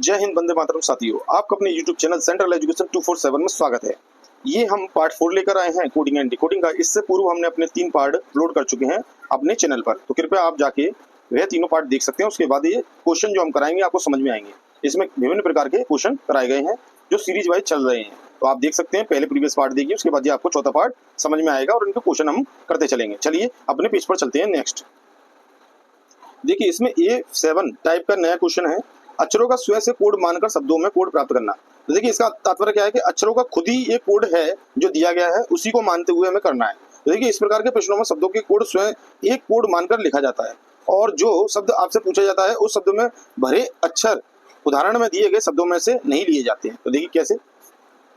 जय हिंद, वंदे मातरम साथियों। आपका अपने YouTube चैनल सेंट्रल एजुकेशन 247 में स्वागत है। ये हम पार्ट 4 लेकर आए हैं कोडिंग एंड डिकोडिंग का। इससे पूर्व हमने अपने 3 पार्ट अपलोड कर चुके हैं अपने चैनल पर, तो कृपया आप जाके वह तीनों पार्ट देख सकते हैं। उसके बाद ये क्वेश्चन जो हम कराएंगे आपको समझ में आएंगे। इसमें विभिन्न प्रकार के क्वेश्चन कराए गए हैं जो सीरीज वाइज चल रहे हैं, तो आप देख सकते हैं। पहले प्रीवियस पार्ट देखिए, उसके बाद ये आपको चौथा पार्ट समझ में आएगा और इनके क्वेश्चन हम करते चलेंगे। चलिए अपने पेज पर चलते हैं। नेक्स्ट देखिए, इसमें A7 टाइप का नया क्वेश्चन है, अक्षरों का स्वयं से कोड मानकर शब्दों में कोड प्राप्त करना। तो देखिए, इसका तात्पर्य क्या है कि अक्षरों का खुद ही एक कोड है जो दिया गया है, उसी को मानते हुए हमें करना है। तो देखिए, इस प्रकार के प्रश्नों में शब्दों के कोड स्वयं एक कोड मानकर लिखा जाता है और जो शब्द आपसे पूछा जाता है उस शब्द में भरे अक्षर उदाहरण में दिए गए शब्दों में से नहीं लिए जाते हैं। तो देखिए कैसे,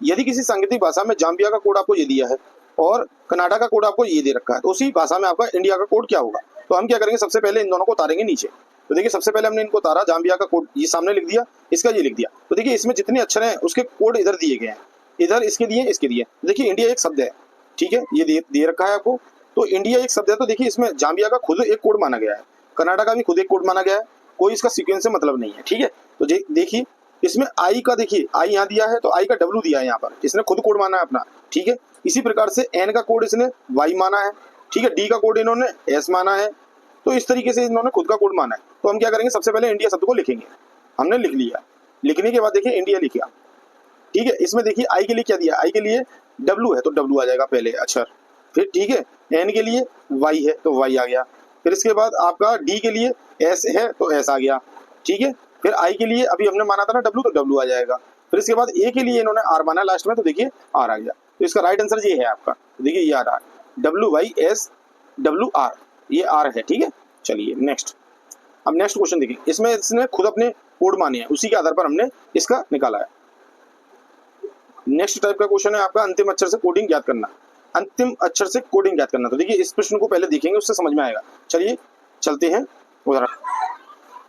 यदि किसी सांकेतिक भाषा में जाम्बिया का कोड आपको ये दिया है और कनाडा का कोड आपको ये दे रखा है, तो उसी भाषा में आपका इंडिया का कोड क्या होगा। तो हम क्या करेंगे, सबसे पहले इन दोनों को उतारेंगे नीचे। तो देखिए, सबसे पहले हमने इनको उतारा, जाम्बिया का कोड ये सामने लिख दिया, इसका ये लिख दिया। तो देखिए, इसमें जितने अक्षर हैं उसके कोड इधर दिए गए हैं, इधर इसके दिए, इसके दिए। देखिए, इंडिया एक शब्द है, ठीक है, ये दे रखा है आपको। तो इंडिया एक शब्द है, तो देखिए इसमें जाम्बिया का खुद एक कोड माना गया है, कनाडा का भी खुद एक कोड माना गया है, कोई इसका सीक्वेंस से मतलब नहीं है, ठीक है। तो देखिए, इसमें आई का, देखिए आई यहाँ दिया है तो आई का डब्ल्यू दिया है यहाँ पर, इसने खुद कोड माना है अपना, ठीक है। इसी प्रकार से एन का कोड इसने वाई माना है, ठीक है। डी का कोड इन्होंने एस माना है। तो इस तरीके से इन्होंने खुद का कोड माना है। तो हम क्या करेंगे, सबसे पहले इंडिया शब्द को लिखेंगे। हमने लिख लिया, लिखने के बाद देखिए इंडिया लिखा, ठीक है। इसमें देखिए आई के लिए क्या दिया, आई के लिए डब्ल्यू है तो डब्ल्यू आ जाएगा पहले अक्षर, फिर ठीक है। एन के लिए वाई है तो वाई आ गया, फिर इसके बाद आपका डी के लिए एस है तो एस आ गया, ठीक है। फिर आई के लिए अभी हमने माना था ना डब्ल्यू, तो डब्ल्यू आ जाएगा। फिर इसके बाद ए के लिए इन्होंने आर माना लास्ट में, तो देखिए आर आ गया। तो इसका राइट आंसर ये है आपका, देखिए ये आ रहा है W Y S W R, ये आर है, ठीक है। चलिए नेक्स्ट, अब नेक्स्ट क्वेश्चन देखिए। इसमें इसने खुद अपने कोड माने हैं, उसी के आधार पर हमने इसका निकाला है। नेक्स्ट टाइप का क्वेश्चन है आपका अंतिम अक्षर से कोडिंग ज्ञात करना। अंतिम अक्षर से कोडिंग ज्ञात करना, तो देखिए इस प्रश्न को पहले देखेंगे, उससे समझ में आएगा। चलिए चलते हैं उदाहरण।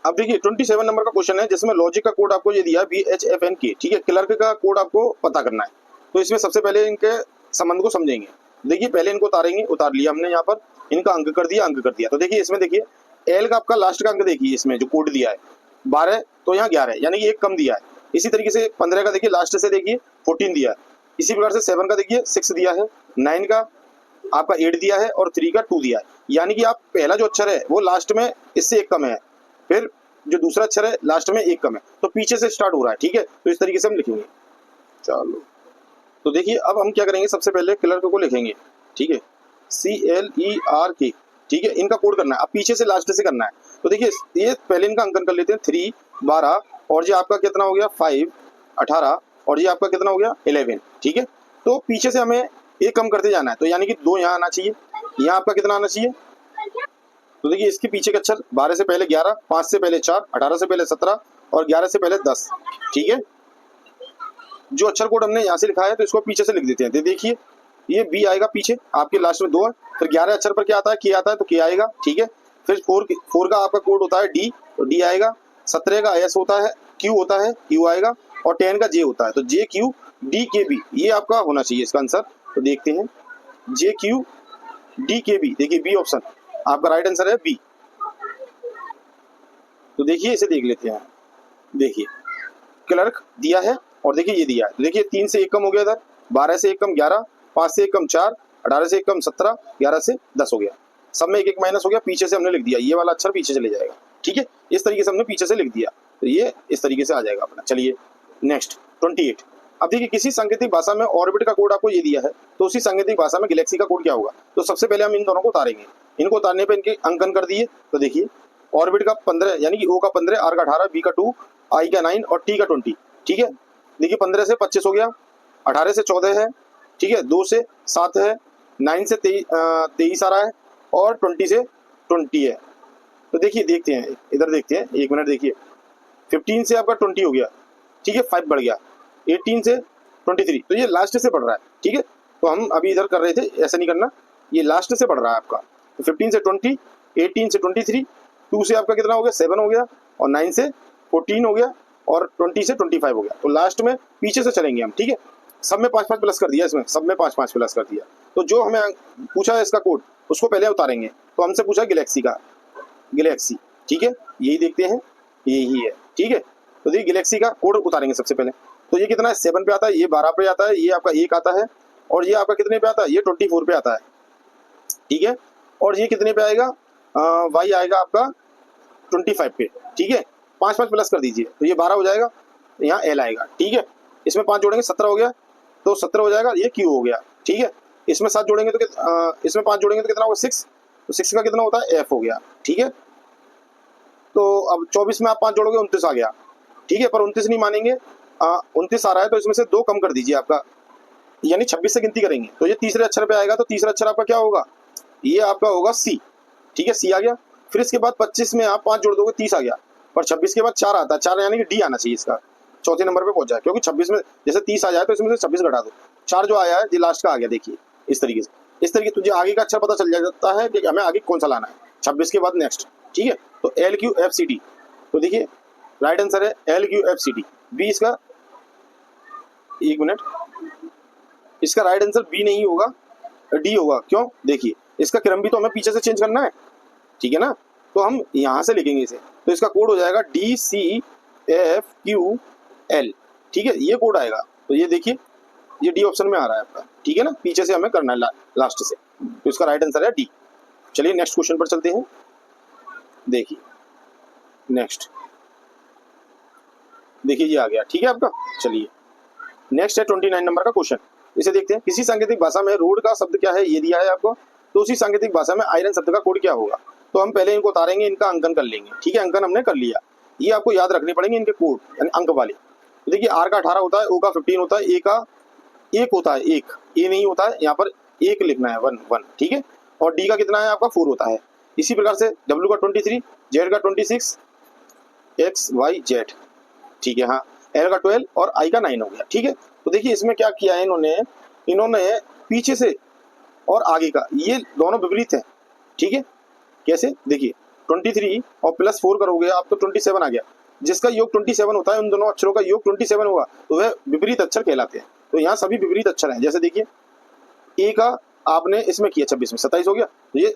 अब देखिए 27 नंबर का क्वेश्चन है, जिसमें लॉजिक का कोड आपको ये दिया BHFNK, ठीक है। क्लर्क का कोड आपको पता करना है। तो इसमें सबसे पहले इनके संबंध को समझेंगे। देखिए पहले इनको उतारेंगे, उतार लिया हमने यहाँ पर, इनका अंक कर दिया, अंक कर दिया। तो देखिए इसमें देखिए एल का आपका लास्ट का अंक देखिए, इसमें जो कोड दिया है 12 तो यहाँ 11 यानी कि एक कम दिया है। इसी तरीके से 15 का देखिए लास्ट से देखिए 14 दिया है। इसी प्रकार से 7 का देखिए 6 दिया है, 9 का आपका 8 दिया है और 3 का 2 दिया है। यानी कि आप पहला जो अक्षर है वो लास्ट में इससे एक कम है, फिर जो दूसरा अक्षर है लास्ट में एक कम है, तो पीछे से स्टार्ट हो रहा है, ठीक है। तो इस तरीके से हम लिखेंगे। चलो तो देखिए अब हम क्या करेंगे, सबसे पहले क्लर्क को लिखेंगे, ठीक है, CLERK, ठीक है। इनका कोड करना है, अब पीछे से लास्ट से करना है। तो देखिए ये पहले इनका अंकन कर लेते हैं, 3 12 और ये आपका कितना हो गया 5 18 और ये आपका कितना हो गया 11, ठीक है। तो पीछे से हमें एक कम करते जाना है, तो यानी कि 2 यहाँ आना चाहिए, यहाँ आपका कितना आना चाहिए। तो देखिए इसके पीछे का अक्षर 12 से पहले 11, 5 से पहले 4, 18 से पहले 17 और 11 से पहले 10, ठीक है। जो अक्षर कोड हमने यहाँ से लिखा है तो इसको पीछे से लिख देते हैं। देखिए ये बी आएगा पीछे, आपके लास्ट में 2 है। फिर 11 अक्षर पर क्या आता है, के आता है तो के आएगा, ठीक है। फिर 4 का आपका कोड होता है डी, तो डी आएगा। 17 का एस होता है, क्यू होता है, क्यू आएगा। और 10 का जे होता है, तो जे क्यू डी के बी, ये आपका होना चाहिए इसका आंसर। तो देखते हैं जे क्यू डी के बी, देखिए बी ऑप्शन आपका राइट आंसर है बी। तो देखिए इसे देख लेते हैं। देखिए क्लर्क दिया है और देखिए ये दिया है, तो देखिए 3 से एक कम हो गया इधर, 12 से एक कम 11, 5 से एक कम 4, 18 से एक कम 17, 11 से 10 हो गया। सब में एक एक माइनस हो गया, पीछे से हमने लिख दिया, ये वाला अक्षर पीछे चले जाएगा, ठीक है। इस तरीके से हमने पीछे से लिख दिया, तो ये इस तरीके से आ जाएगा अपना। चलिए नेक्स्ट 28। अब देखिए किसी सांकेतिक भाषा में ऑर्बिट का कोड आपको ये दिया है, तो उसी सांकेतिक भाषा में गैलेक्सी का कोड क्या होगा। तो सबसे पहले हम इन दोनों को उतारेंगे, इनको उतारने पर इनके अंकन कर दिए। तो देखिए ऑर्बिट का 15 यानी कि ओ का 15, आर का 18, बी का 2, आई का 9 और टी का 20, ठीक है। देखिए 15 से 25 हो गया, 18 से 14 है, ठीक है, 2 से 7 है, 9 से 23 आ रहा है और 20 से 20 है। तो देखिए देखते हैं, इधर देखते हैं, 1 मिनट देखिए। 15 से आपका 20 हो गया, ठीक है, 5 बढ़ गया, 18 से 23, तो ये लास्ट से बढ़ रहा है, ठीक है। तो हम अभी इधर कर रहे थे, ऐसा नहीं करना, ये लास्ट से बढ़ रहा है आपका। तो 15 से 20, 18 से 23, 2 से आपका कितना हो गया 7 हो गया और 9 से 14 हो गया और 20 से 25 हो गया। तो लास्ट में पीछे से चलेंगे हम, ठीक है। सब में 5-5 प्लस कर दिया, इसमें सब में 5-5 प्लस कर दिया। तो जो हमें पूछा है इसका कोड, उसको पहले उतारेंगे। तो हमसे पूछा गैलेक्सी का, गैलेक्सी, ठीक है, यही देखते हैं, यही है, ठीक है। तो देखिए गैलेक्सी का कोड उतारेंगे सबसे पहले। तो ये कितना है 7 पे आता है, ये 12 पे आता है, ये आपका 1 आता है, और ये आपका कितने पे आता है, ये 24 पे आता है, ठीक है। और ये कितने पे आएगा, वाई आएगा आपका 25 पे, ठीक है। 5 प्लस कर दीजिए तो ये 12 हो जाएगा, यहाँ एल आएगा, ठीक है। इसमें 5 जोड़ेंगे 17 हो गया, तो 17 हो जाएगा, ये क्यू हो गया, ठीक है। इसमें 7 जोड़ेंगे तो इसमें 5 जोड़ेंगे तो कितना होगा 6, तो 6 का कितना होता है एफ हो गया, ठीक है। तो अब 24 में आप 5 जोड़ोगे 29 आ गया, ठीक है। पर 29 नहीं मानेंगे, 29 आ रहा है तो इसमें से 2 कम कर दीजिए आपका, यानी 26 से गिनती करेंगे तो ये तीसरे अक्षर पे आएगा, तो तीसरा अक्षर आपका क्या होगा, ये आपका होगा सी, ठीक है, सी आ गया। फिर इसके बाद 25 में आप 5 जोड़ दोगे 30 आ गया, पर 26 के बाद 4 आता है, 4 यानी कि डी आना चाहिए इसका, चौथे नंबर पे पहुंच जाए, क्योंकि 26 में जैसे 30 आ जाए तो इसमें से 26 घटा दो, 4 जो आया है ये लास्ट का आ गया, देखिए इस तरीके से तुझे आगे का अक्षर पता चल जाता है कि हमें आगे कौन सा लाना है, 26 के बाद नेक्स्ट, ठीक है। तो L Q F C D, तो देखिए राइट आंसर है L Q F C D, B इसका, एक मिनट, इसका राइट आंसर बी नहीं होगा, डी होगा, क्यों, देखिए इसका क्रम भी तो हमें पीछे से चेंज करना है, ठीक है ना। तो हम यहाँ से लिखेंगे इसे, तो इसका कोड हो जाएगा D C F Q L, ठीक है, ये कोड आएगा। तो ये देखिए ये डी ऑप्शन में आ रहा है आपका, ठीक है ना, पीछे से हमें करना है लास्ट से, तो इसका राइट आंसर है डी। चलिए नेक्स्ट क्वेश्चन पर चलते हैं। देखिए नेक्स्ट, देखिए ये आ गया, ठीक है आपका। चलिए नेक्स्ट है 29 नंबर का क्वेश्चन, इसे देखते हैं। किसी सांकेतिक भाषा में रोड का शब्द क्या है, ये दिया है आपको, तो उसी सांकेतिक भाषा में आयरन शब्द का कोड क्या होगा। तो हम पहले इनको उतारेंगे, इनका अंकन कर लेंगे, ठीक है, अंकन हमने कर लिया। ये आपको याद रखने पड़ेंगे इनके कोड, यानी अंक वाले। तो देखिए आर का 18 होता है, ओ का 15 होता है, ए का 1 होता है, 1 ए नहीं होता है, यहाँ पर 1 लिखना है, 1, ठीक है। और डी का कितना है आपका 4 होता है। इसी प्रकार से डब्ल्यू का 23, जेड का 26, एक्स वाई जेड, ठीक है, हाँ, एल का 12 और आई का 9 हो गया, ठीक है। तो देखिए इसमें क्या किया है इन्होंने पीछे से और आगे का ये दोनों विपरीत है, ठीक है। कैसे, देखिए 23 और प्लस 4 करोगे आप तो 27 आ गया, जिसका योग 27 होता है, उन दोनों अक्षरों का योग 27 होगा, तो वह विपरीत अक्षर कहलाते हैं। तो यहाँ सभी विपरीत अक्षर हैं, जैसे देखिए ए का आपने इसमें किया 26 में 27 हो गया, तो ये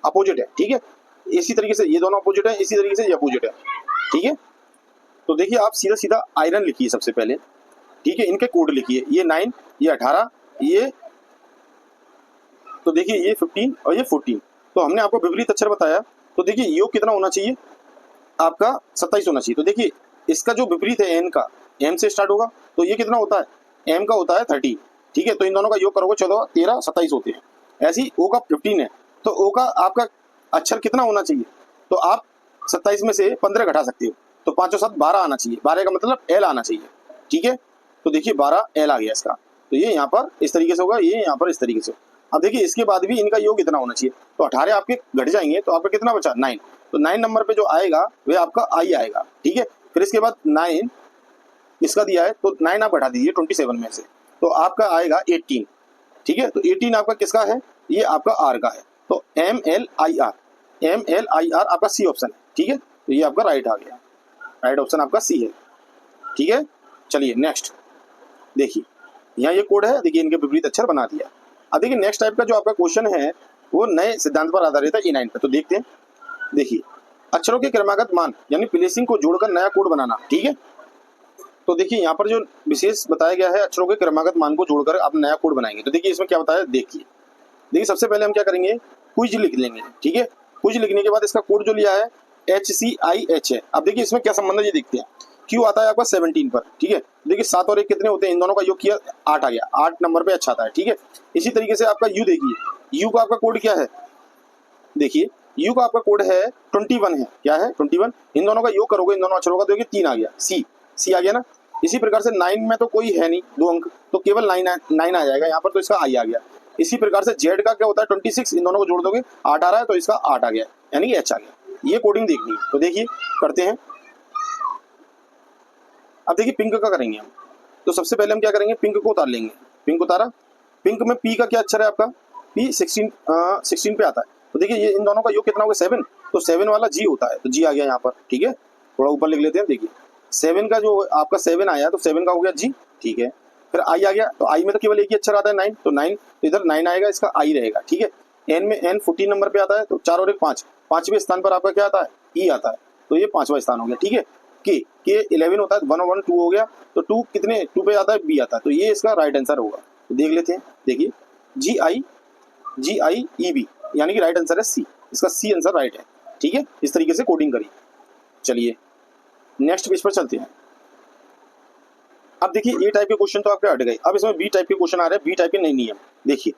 अपोजिट है, ठीक है। इसी तरीके से ये दोनों अपोजिट है, इसी तरीके से ये अपोजिट है, ठीक है। तो देखिए आप सीधा सीधा आयरन लिखिए सबसे पहले, ठीक है, इनके कोड लिखिए, ये 9, ये 18, ये, तो देखिए ये 15 और ये 14। तो हमने आपको विपरीत अक्षर बताया, तो देखिए योग कितना होना चाहिए आपका 27 होना चाहिए। तो देखिए इसका जो विपरीत है एन का, एम से स्टार्ट होगा, तो ये कितना होता है, एम का होता है 30, ठीक है। तो इन दोनों का योग करोगे 14, 13, 27 होते हैं। ऐसी ओ का 15 है, तो ओ का आपका अक्षर कितना होना चाहिए, तो आप 27 में से 15 घटा सकते हो, तो 5 और 7 12 आना चाहिए, 12 का मतलब एल आना चाहिए, ठीक है। तो देखिए 12 एल आ गया इसका, तो ये यहाँ पर इस तरीके से होगा, ये यहाँ पर इस तरीके से। अब देखिए इसके बाद भी इनका योग इतना होना चाहिए, तो 18 आपके घट जाएंगे, तो आपका कितना बचा 9, तो 9 नंबर पे जो आएगा वह आपका आई आएगा, ठीक है। फिर इसके बाद 9 इसका दिया है, तो 9 आप घटा दीजिए 27 में से, तो आपका आएगा 18, ठीक है। तो 18 आपका किसका है, ये आपका आर का है, तो एम एल आई आर आपका सी ऑप्शन है, ठीक है। तो ये आपका राइट आ गया, राइट ऑप्शन आपका सी है, ठीक है। चलिए नेक्स्ट देखिए, यहाँ ये कोड है, देखिए इनके विपरीत अक्षर बना दिया। अब देखिए नेक्स्ट टाइप का जो आपका क्वेश्चन है वो नए सिद्धांत पर आधारित है, E9 पे। तो देखते हैं, देखिए अक्षरों के क्रमागत मान यानी प्लेसिंग को जोड़कर नया कोड बनाना, ठीक है। तो देखिए यहाँ पर जो विशेष बताया गया है, अक्षरों के क्रमागत मान को जोड़कर आप नया कोड बनाएंगे। तो देखिए इसमें क्या बताया, देखिए सबसे पहले हम क्या करेंगे, क्विज लिख लेंगे, ठीक है। क्विज लिखने के बाद इसका कोड जो लिया है HCIH है। अब देखिए इसमें क्या संबंध है ये देखते हैं। क्यू आता है आपका 17 पर, ठीक है। देखिए 7 और 1 कितने होते हैं, इन दोनों का योग किया 8 आ गया, 8 नंबर पे अच्छा आता है, ठीक है। इसी तरीके से आपका यू देखिए, यू का आपका कोड क्या है, देखिए यू का आपका कोड है 21 है, क्या है 21। इन दोनों का योग करोगे, इन दोनों अक्षरों का, तो देखिए 3 आ गया, सी आ गया ना। इसी प्रकार से 9 में तो कोई है नहीं 2 अंक, तो केवल 9 आ जाएगा यहाँ पर, तो इसका आई आ गया। इसी प्रकार से जेड का क्या होता है 26, इन दोनों को जोड़ दोगे 8 आ रहा है, तो इसका 8 आ गया, यानी कि एच आ गया। ये कोडिंग देखनी है, तो देखिए करते हैं। अब देखिए पिंक का करेंगे हम, तो सबसे पहले हम क्या करेंगे, पिंक को उतार लेंगे। पिंक उतारा, पिंक में पी का क्या अक्षर है आपका, पी 16 पे आता है। तो देखिए ये इन दोनों का योग कितना होगा 7, तो 7 वाला जी होता है, तो जी आ गया यहाँ पर, ठीक है। थोड़ा ऊपर लिख लेते हैं, देखिए 7 का जो आपका 7 आया, तो 7 का हो गया जी, ठीक है। फिर आई आ गया, तो आई में तो केवल एक ही अक्षर आता है 9, तो 9, तो इधर 9 आएगा, इसका आई रहेगा, ठीक है। एन में एन 14 नंबर पे आता है, तो 4 और 1 5, 5वें स्थान पर आपका क्या आता है, ई आता है, तो ये 5वां स्थान हो गया, ठीक है। के 11 होता है, 1 और 1 2 हो गया, तो 2 कितने 2 पे आता है, बी आता है, तो ये इसका राइट आंसर होगा। तो देख लेते हैं, देखिए GIEB यानी कि राइट आंसर है सी, इसका सी आंसर राइट है। ठीक है, इस तरीके से कोडिंग करी। चलिए नेक्स्ट पेज पर चलते हैं। अब देखिए ए टाइप के क्वेश्चन तो आपके हट गए, अब इसमें बी टाइप के क्वेश्चन आ रहे हैं। बी टाइप के नए नियम देखिए,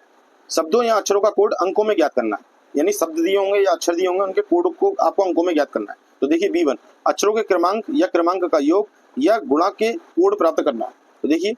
शब्दों या अक्षरों का कोड अंकों में ज्ञात करना है, यानी शब्द दिए होंगे या अक्षर दिए होंगे, उनके कोड को आपको अंकों में ज्ञात करना है। तो देखिए B1 अक्षरों के क्रमांक या क्रमांक का योग या गुणा के कोड प्राप्त करना है। तो देखिए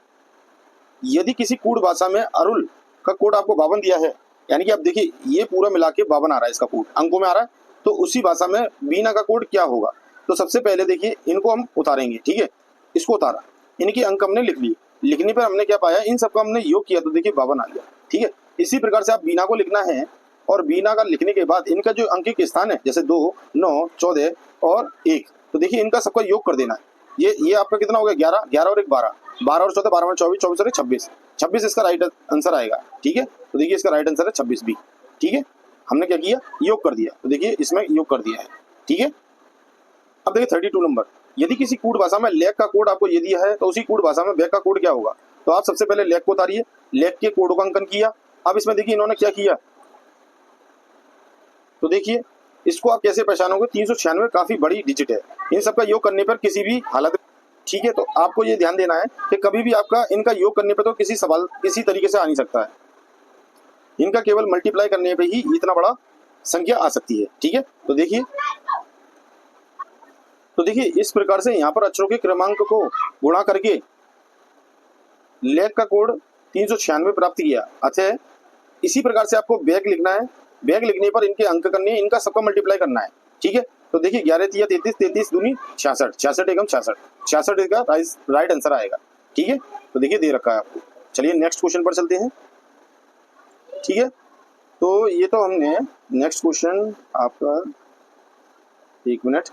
यदि किसी कोड भाषा में अरुल का कोड आपको 52 दिया है, यानी कि अब देखिए ये पूरा मिला के 52 आ रहा है, इसका कोड अंकों में आ रहा है, तो उसी भाषा में बीना का कोड क्या होगा। तो सबसे पहले देखिए इनको हम उतारेंगे। ठीक है, इसको उतारा, इनके अंक हमने लिख लिए, लिखने पर हमने क्या पाया, इन सबका हमने योग किया तो देखिए 52 आ गया। ठीक है, इसी प्रकार से आप बीना को लिखना है, और बीना का लिखने के बाद इनका जो अंक के स्थान है, जैसे 2 9 14 और 1, तो देखिए इनका सबका योग कर देना है। ये आपका कितना हो गया, 11 11 और 1 12, 12 और 14 12 और 24 24 और 26 26 इसका राइट आंसर आएगा। ठीक है, तो देखिए इसका राइट आंसर है 26 बी। ठीक है, हमने क्या किया, योग कर दिया, तो देखिए इसमें योग कर दिया है। ठीक है, अब देखिए 32 नंबर, यदि किसी कोड भाषा में लेख का कोड आपको ये दिया है, तो उसी कोड भाषा में बैक का कोड क्या होगा। तो आप सबसे पहले लेख को उतारिए, लेख के कोड का अंकन किया। अब इसमें देखिए इन्होंने क्या किया, तो देखिए इसको आप कैसे पहचानोगे, 396 काफी बड़ी डिजिट है, इन सबका योग करने पर किसी भी हालत। ठीक है, तो आपको ये ध्यान देना है कि कभी भी आपका इनका योग करने पर तो किसी सवाल किसी तरीके से आ नहीं सकता है, इनका केवल मल्टीप्लाई करने पे ही इतना बड़ा संख्या आ सकती है। ठीक है, तो देखिए इस प्रकार से यहाँ पर अक्षरों के क्रमांक को गुणा करके लेख का कोड 396 प्राप्त किया। अच्छा, इसी प्रकार से आपको बैक लिखना है, बैक लिखने पर इनके अंक करने हैं, इनका सबका मल्टीप्लाई करना है। ठीक है, तो देखिए 11 तिया 33 33 दूनी 66 66 एकम 66 66 का राइट आंसर आएगा। ठीक है, तो देखिए दे रखा है आपको। चलिए नेक्स्ट क्वेश्चन पर चलते हैं। ठीक है, तो ये तो हमने नेक्स्ट क्वेश्चन आपका, एक मिनट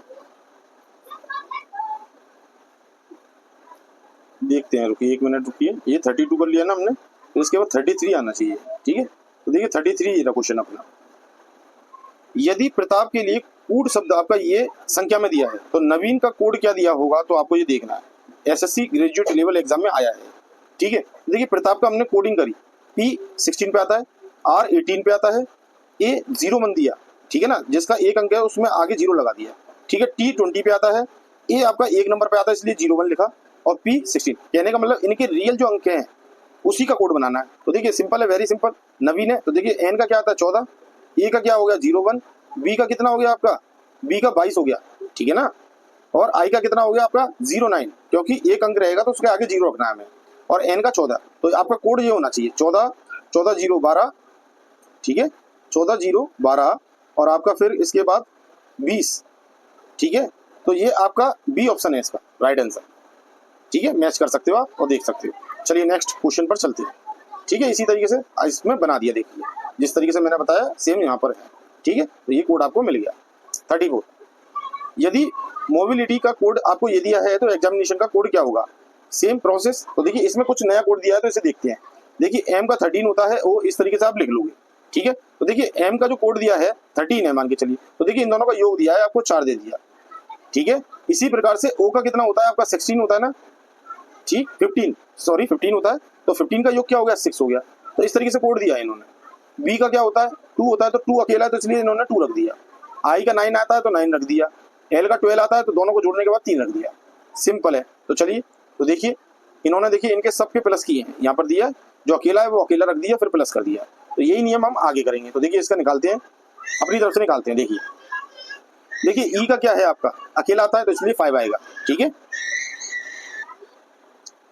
देखते हैं, रुकिए 1 मिनट रुकिए। ये 32 कर लिया ना हमने, तो इसके बाद 33 आना चाहिए। ठीक है, तो देखिए 33 ये क्वेश्चन अपना, यदि प्रताप के लिए कोड शब्द आपका ये संख्या में दिया है, तो नवीन का कोड क्या दिया होगा, तो आपको ये देखना है। एसएससी ग्रेजुएट लेवल एग्जाम में आया है। ठीक है, देखिए प्रताप का हमने कोडिंग करी, P16 पे आता है, R18 पे आता है, A01 दिया। ठीक है ना, जिसका एक अंक है उसमें आगे 0 लगा दिया। ठीक है, T20 पे आता है, A आपका 1 नंबर पे आता है इसलिए 01 लिखा, और P16 कहने का मतलब इनके रियल जो अंक हैं उसी का कोड बनाना है। तो देखिए सिंपल है, वेरी सिंपल। नवीन है, तो देखिए N का क्या आता है 14, A का क्या हो गया 01, B का कितना हो गया आपका, B का 22 हो गया। ठीक है ना, और I का कितना हो गया आपका 09, क्योंकि एक अंक रहेगा तो उसके आगे 0 रखना है हमें, और N का 14। तो आपका कोड ये होना चाहिए 14 14 0 12। ठीक है, 14 0 12 और आपका फिर इसके बाद 20। ठीक है, तो ये आपका बी ऑप्शन है इसका राइट आंसर। ठीक है, मैच कर सकते हो आप और देख सकते हो। चलिए नेक्स्ट क्वेश्चन पर चलते हैं। ठीक है, इसी तरीके से इसमें बना दिया, देखिए जिस तरीके से मैंने बताया सेम यहाँ पर है। ठीक है, तो ये कोड आपको मिल गया। 34, यदि मोबिलिटी का कोड आपको ये दिया है तो एग्जामिनेशन का कोड क्या होगा, सेम प्रोसेस। तो देखिए इसमें कुछ नया कोड दिया है तो इसे देखते हैं। देखिए एम का 13 होता है, वो इस तरीके से आप लिख लोगे। ठीक है, तो देखिए एम का जो कोड दिया है 13 है मान के चलिए, तो देखिए इन दोनों का योग दिया है आपको 4 दे दिया। ठीक है, इसी प्रकार से ओ का कितना होता है आपका 16 होता है ना, ठीक 15 होता है, तो 15 का योग क्या हो गया 6 हो गया। तो इस तरीके से कोड दिया है इन्होंने। बी का क्या होता है 2 होता है, तो 2 अकेला है तो इसलिए इन्होंने 2 रख दिया। आई का 9 आता है तो 9 रख दिया। एल का 12 आता है तो दोनों को जोड़ने के बाद 3 रख दिया। सिंपल है। तो चलिए, तो देखिए इन्होंने देखिए इनके सबके प्लस किए हैं, यहाँ पर दिया जो अकेला है वो अकेला रख दिया फिर प्लस कर दिया। तो यही नियम हम आगे करेंगे। तो देखिए इसका निकालते हैं, अपनी तरफ से निकालते हैं। देखिए ई का क्या है आपका अकेला आता है तो इसलिए 5 आएगा। ठीक है,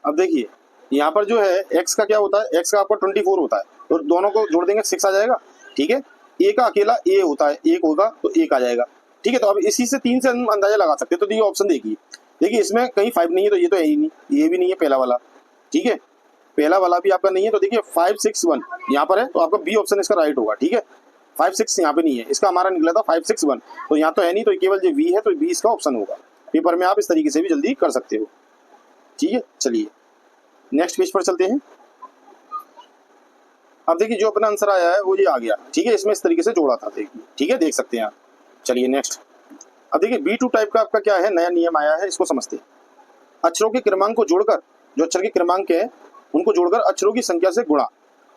अब देखिए यहाँ पर जो है एक्स का क्या होता है, एक्स का आपका 24 होता है, तो दोनों को जोड़ देंगे 6 आ जाएगा। ठीक है, ए का अकेला ए होता है, 1 होगा तो 1 आ जाएगा। ठीक है, तो अब इसी से 3 से हम अंदाजा लगा सकते हैं। तो ये ऑप्शन देखिए इसमें कहीं 5 नहीं है तो ये तो है ही नहीं, ये भी नहीं है पहला वाला। ठीक है, पहला वाला भी आपका नहीं है, तो देखिए 5 6 1 यहाँ पर है, तो आपका बी ऑप्शन इसका राइट होगा। ठीक है, 5 6 यहाँ पे नहीं है, इसका हमारा निकला था 5 6 1, तो यहाँ तो है नहीं, तो केवल जो वी है तो बी इसका ऑप्शन होगा। पेपर में आप इस तरीके से भी जल्दी कर सकते हो। ठीक है, चलिए नेक्स्ट पेज पर चलते हैं। अब देखिए जो अपना आंसर आया है वो ये आ गया। ठीक है, इसमें इस तरीके से जोड़ा था, देखिए। ठीक है, देख सकते हैं आप। चलिए नेक्स्ट, अब देखिए B2 टाइप का आपका क्या है, नया नियम आया है, इसको समझते हैं। अक्षरों के क्रमांक को जोड़कर, जो अक्षर के क्रमांक है उनको जोड़कर अक्षरों की संख्या से गुणा,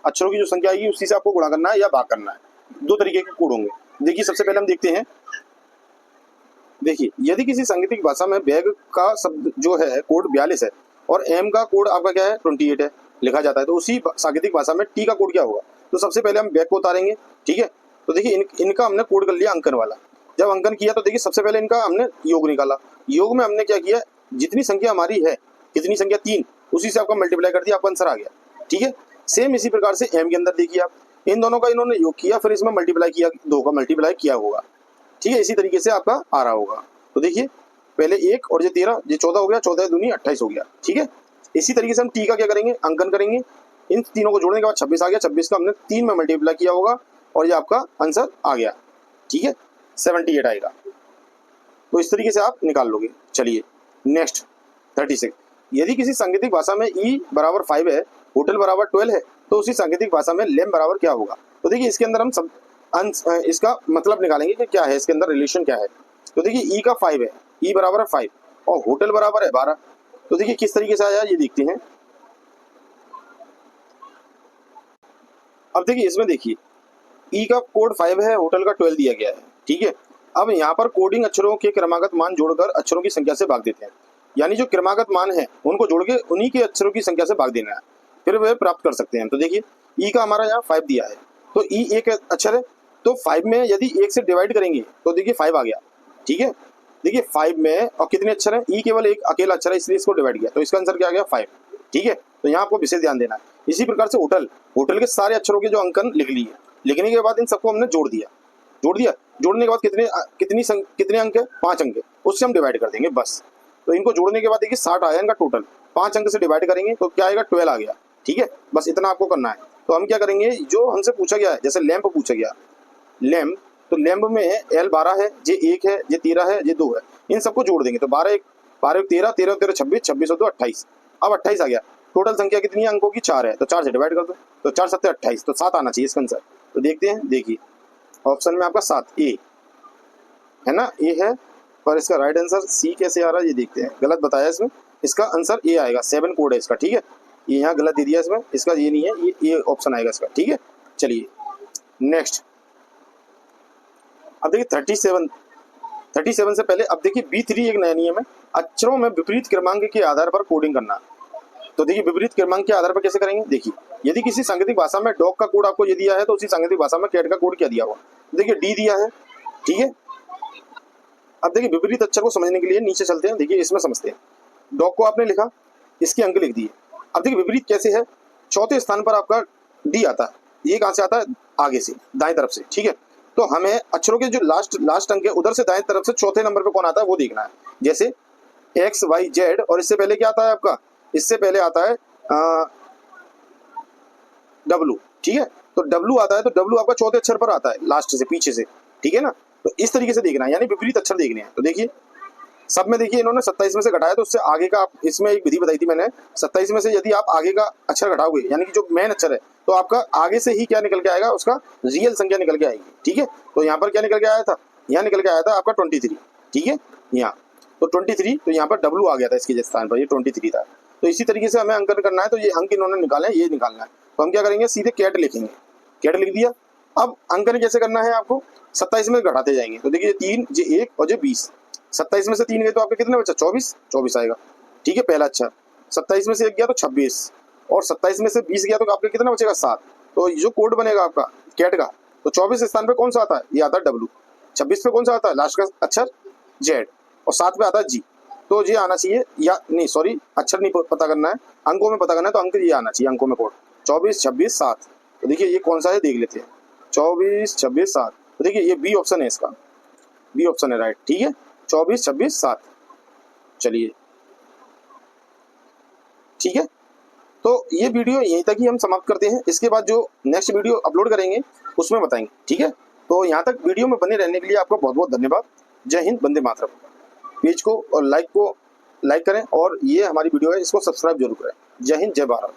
अक्षरों की जो संख्या आएगी उसी से आपको गुणा करना है या भाग करना है। दो तरीके के कोड होंगे। देखिए सबसे पहले हम देखते हैं, देखिए यदि किसी सांकेतिक भाषा में बैग का शब्द जो है कोड 42 है और एम का कोड आपका क्या है 28 है लिखा जाता है, तो उसी सांकेतिक भाषा में टी का कोड क्या होगा। तो सबसे पहले हम बैग को उतारेंगे, ठीक है। तो देखिए इनका हमने कोड कर लिया अंकन वाला। जब अंकन किया तो देखिए सबसे पहले इनका हमने योग निकाला। योग में हमने क्या किया, जितनी संख्या हमारी है, कितनी संख्या 3, उसी से आपका मल्टीप्लाई कर दिया, आपका आंसर आ गया, ठीक है। सेम इसी प्रकार से एम के अंदर देखिए आप, इन दोनों का इन्होंने योग किया, फिर इसमें मल्टीप्लाई किया, 2 का मल्टीप्लाई किया होगा, ठीक है। इसी तरीके से आपका आ रहा होगा। तो देखिए पहले 1 और ये 13, ये 14 हो गया, 14 दूनी 28 हो गया, ठीक है। इसी तरीके से हम टी का क्या करेंगे, अंकन करेंगे। इन तीनों को जोड़ने के बाद 26 आ गया, 26 का हमने 3 में मल्टीप्लाई किया होगा और ये आपका आंसर आ गया, ठीक है, 78 आएगा। तो इस तरीके से आप निकाल लोगे। चलिए नेक्स्ट 36, यदि किसी सांकेतिक भाषा में ई बराबर 5 है, होटल बराबर 12 है, तो उसी सांकेतिक भाषा में लेम बराबर क्या होगा। तो देखिए इसके अंदर हम सब इसका मतलब निकालेंगे कि क्या है, इसके अंदर रिलेशन क्या है। तो देखिए ई का 5 है, ई बराबर है 5 और होटल बराबर है 12। तो देखिए किस तरीके से आया ये देखते हैं। अब देखिए इसमें देखिए ई का कोड 5 है, होटल का 12 दिया गया है, ठीक है। अब यहाँ पर कोडिंग अक्षरों के क्रमागत मान जोड़कर अक्षरों की संख्या से भाग देते हैं, यानी जो क्रमागत मान है उनको जोड़ के उन्हीं के अक्षरों की संख्या से भाग देना है, फिर वे प्राप्त कर सकते हैं। तो देखिए ई का हमारा यहाँ 5 दिया है, तो ई एक अक्षर है, तो 5 में यदि 1 से डिवाइड करेंगे तो देखिए 5 आ गया, ठीक है। देखिए 5 में और कितने अक्षर हैं, ई केवल एक अकेला अक्षर है, इसलिए इसको डिवाइड किया, तो इसका आंसर क्या आ गया 5, ठीक है। तो यहाँ आपको विशेष ध्यान देना है। इसी प्रकार से होटल, होटल के सारे अक्षरों के जो अंकन लिख लिए, लिखने के बाद इन सबको हमने जोड़ दिया, जोड़ने के बाद कितने अंक है, 5 अंक है, उससे हम डिवाइड कर देंगे बस। तो इनको जोड़ने के बाद देखिए 60 आया इनका टोटल, 5 अंक से डिवाइड करेंगे तो क्या आएगा 12 आ गया, ठीक है। बस इतना आपको करना है। तो हम क्या करेंगे, जो हमसे पूछा गया है, जैसे लैंप पूछा गया, लैंप, तो लैंप में एल 12 है, जे 1 है, जे 13 है, जे 2 है, इन सबको जोड़ देंगे तो 12 13 13 13 26 26 और 2 28। अब 28 आ गया। टोटल संख्या कितनी है अंकों की, 4 है, तो 4 से डिवाइड कर दो, तो 4 7 28, तो 7 आना चाहिए इसका आंसर। तो देखते हैं, देखिए ऑप्शन में आपका 7 ए है ना, ए है, पर इसका राइट आंसर सी कैसे आ रहा है ये देखते हैं। गलत बताया इसमें, इसका आंसर ए आएगा, 7 कोड है इसका, ठीक है। ये यहाँ गलत दे दिया इसमें, इसका ये नहीं है, ये ऑप्शन आएगा इसका, ठीक है। चलिए नेक्स्ट, अब देखिए 37 से पहले अब देखिए B3 एक नया नियम है, अक्षरों में विपरीत क्रमांक के आधार पर कोडिंग करना। तो देखिए विपरीत क्रमांक के आधार पर कैसे करेंगे, देखिए यदि किसी सांकेतिक भाषा में डॉग का कोड आपको ये दिया है, तो उसी सांकेतिक भाषा में कैट का कोड क्या दिया हुआ, देखिए डी दिया है, ठीक है। अब देखिए विपरीत अक्षर को समझने के लिए नीचे चलते हैं, देखिए इसमें समझते हैं। डॉग को आपने लिखा, इसके अंक लिख दिए। अब देखिए विपरीत कैसे है, चौथे स्थान पर आपका डी आता है, ये कहाँ से आता है, आगे से, दाएं तरफ से, ठीक है। तो हमें अक्षरों के जो लास्ट अंक है उधर से दाएं तरफ से चौथे नंबर पे कौन आता है वो देखना है। जैसे एक्स वाई जेड, और इससे पहले क्या आता है आपका, इससे पहले आता है डब्लू, ठीक है। तो डब्लू आता है, तो डब्लू आपका चौथे अक्षर पर आता है, लास्ट से, पीछे से, ठीक है ना। तो इस तरीके से देखना है, यानी विपरीत अक्षर देखने हैं। तो देखिए सब में देखिए इन्होंने 27 में से घटाया, तो उससे आगे का, इसमें एक विधि बताई थी मैंने, 27 में से यदि आप आगे का अक्षर घटाओगे, यानी कि जो मेन अक्षर है, तो आपका आगे से ही क्या निकल के आएगा, उसका रियल संख्या निकल के आएगी, ठीक है। तो यहाँ पर क्या निकल के आया था, यहाँ निकल के आया था आपका 23, ठीक है, यहाँ तो 23, तो यहाँ पर डब्लू आ गया था इसके स्थान पर, ये 23 था। तो इसी तरीके से हमें अंकन करना है, तो ये अंक इन्होंने निकाले, ये निकालना है। तो हम क्या करेंगे, सीधे कैट लिखेंगे, कैट लिख दिया। अब अंकन कैसे करना है आपको, 27 में घटाते जाएंगे। तो देखिए 3, जे 1 और जे 20, 27 में से 3 गए तो आपके कितने बचा, 24 आएगा, ठीक है, पहला अच्छा। 27 में से 1 गया तो 26, और 27 में से 20 गया तो आपके कितना बचेगा, 7। तो जो कोड बनेगा आपका कैट का, तो 24 स्थान पे कौन सा आता है, ये आता है डब्लू। 26 पे कौन सा आता है, लास्ट का अक्षर जेड, और 7 पे आता है जी। तो ये आना चाहिए, या नहीं सॉरी, अक्षर नहीं पता करना है, अंकों में पता करना है, तो अंक ये आना चाहिए, अंकों में कोड 24 26 7। तो देखिए ये कौन सा है देख लेते हैं, 24 26 7। तो देखिए ये बी ऑप्शन है, इसका बी ऑप्शन है राइट, ठीक है, 24 26 7। चलिए ठीक है, तो ये वीडियो यहीं तक ही हम समाप्त करते हैं। इसके बाद जो नेक्स्ट वीडियो अपलोड करेंगे उसमें बताएंगे, ठीक है। तो यहाँ तक वीडियो में बने रहने के लिए आपका बहुत बहुत धन्यवाद। जय हिंद, वंदे मातरम। पेज को और लाइक करें, और ये हमारी वीडियो है, इसको सब्सक्राइब जरूर करें। जय हिंद, जय भारत।